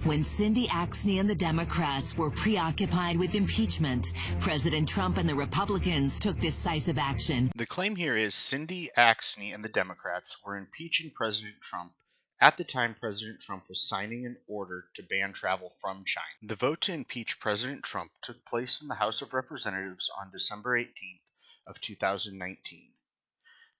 When Cindy Axne and the Democrats were preoccupied with impeachment, President Trump and the Republicans took decisive action. The claim here is Cindy Axne and the Democrats were impeaching President Trump at the time President Trump was signing an order to ban travel from China. The vote to impeach President Trump took place in the House of Representatives on December 18th of 2019.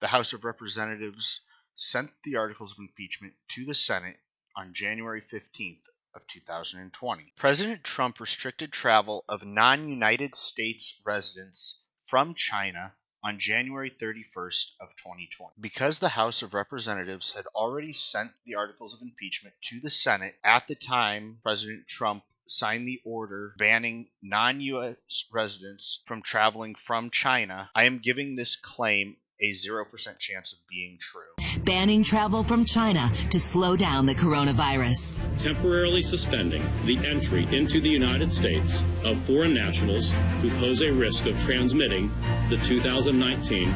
The House of Representatives sent the articles of impeachment to the Senate on January 15th of 2020. President Trump restricted travel of non-United States residents from China on January 31st of 2020. Because the House of Representatives had already sent the articles of impeachment to the Senate at the time President Trump signed the order banning non-U.S. residents from traveling from China, I am giving this claim a 0% chance of being true. Banning travel from China to slow down the coronavirus. Temporarily suspending the entry into the United States of foreign nationals who pose a risk of transmitting the 2019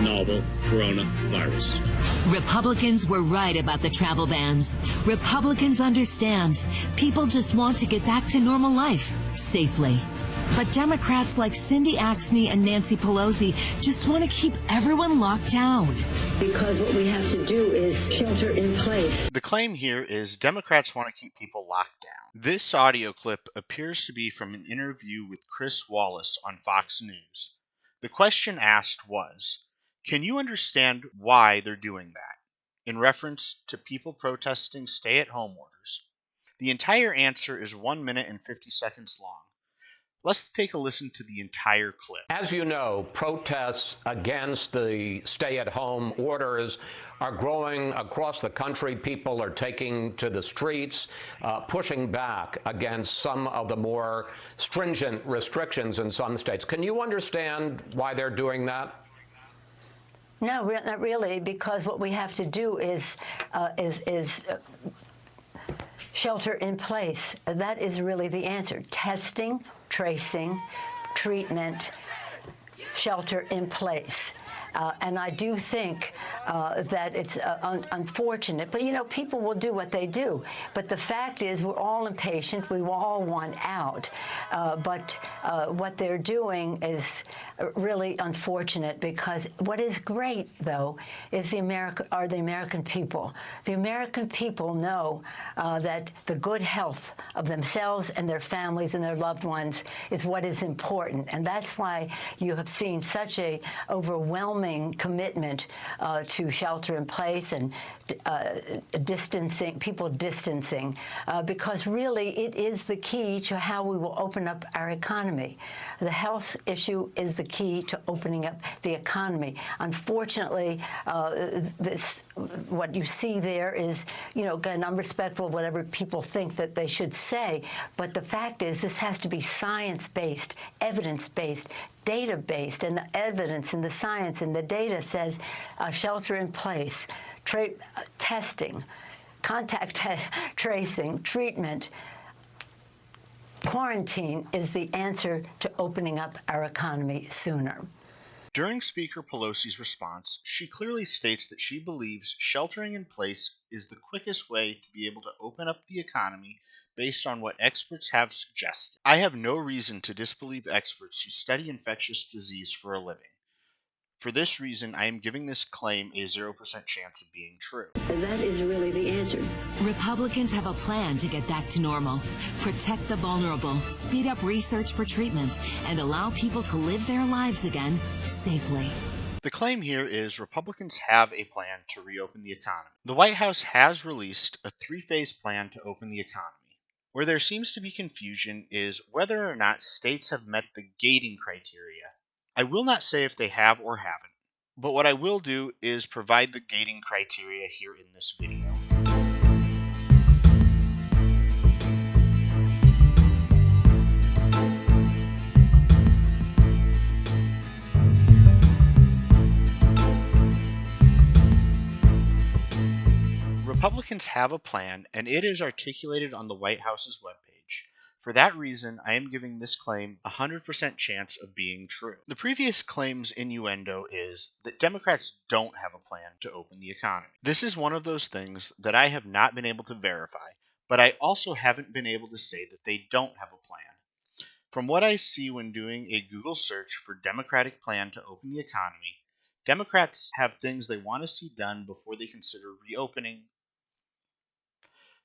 novel coronavirus. Republicans were right about the travel bans. Republicans understand people just want to get back to normal life safely. But Democrats like Cindy Axne and Nancy Pelosi just want to keep everyone locked down. Because what we have to do is shelter in place. The claim here is Democrats want to keep people locked down. This audio clip appears to be from an interview with Chris Wallace on Fox News. The question asked was, can you understand why they're doing that? In reference to people protesting stay-at-home orders. The entire answer is 1 minute and 50 seconds long. Let's take a listen to the entire clip. As you know, protests against the stay-at-home orders are growing across the country. People are taking to the streets, pushing back against some of the more stringent restrictions in some states. Can you understand why they're doing that? No, not really, because what we have to do is shelter in place. That is really the answer. Testing, tracing, treatment, shelter in place. And I do think that it's unfortunate. But, you know, people will do what they do. But the fact is we're all impatient. We all want out. But what they're doing is really unfortunate, because what is great, though, is the American people. The American people know that the good health of themselves and their families and their loved ones is what is important. And that's why you have seen such a overwhelming commitment to shelter in place and distancing, people distancing, because really it is the key to how we will open up our economy. The health issue is the key to opening up the economy. Unfortunately, what you see there is, you know, again, I'm respectful of whatever people think that they should say, but the fact is this has to be science-based, evidence-based, data-based, and the evidence and the science and the data says shelter in place, testing, contact tracing, treatment, quarantine is the answer to opening up our economy sooner. During Speaker Pelosi's response, she clearly states that she believes sheltering in place is the quickest way to be able to open up the economy based on what experts have suggested. I have no reason to disbelieve experts who study infectious disease for a living. For this reason, I am giving this claim a 0% chance of being true. And that is really the answer. Republicans have a plan to get back to normal, protect the vulnerable, speed up research for treatment, and allow people to live their lives again safely. The claim here is Republicans have a plan to reopen the economy. The White House has released a 3-phase plan to open the economy. Where there seems to be confusion is whether or not states have met the gating criteria. I will not say if they have or haven't, but what I will do is provide the gating criteria here in this video. Republicans have a plan, and it is articulated on the White House's webpage. For that reason, I am giving this claim a 100% chance of being true. The previous claim's innuendo is that Democrats don't have a plan to open the economy. This is one of those things that I have not been able to verify, but I also haven't been able to say that they don't have a plan. From what I see when doing a Google search for Democratic plan to open the economy, Democrats have things they want to see done before they consider reopening.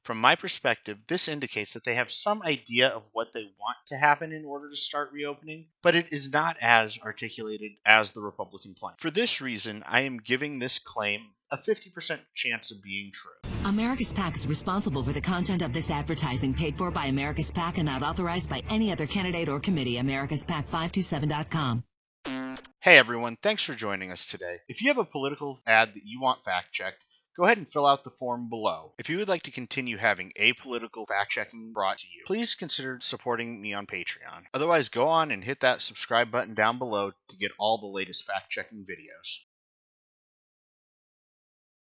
From my perspective, this indicates that they have some idea of what they want to happen in order to start reopening, but it is not as articulated as the Republican plan. For this reason, I am giving this claim a 50% chance of being true. America's PAC is responsible for the content of this advertising, paid for by America's PAC and not authorized by any other candidate or committee. AmericasPAC527.com. Hey everyone, thanks for joining us today. If you have a political ad that you want fact-checked, go ahead and fill out the form below. If you would like to continue having apolitical fact-checking brought to you, please consider supporting me on Patreon. Otherwise, go on and hit that subscribe button down below to get all the latest fact-checking videos.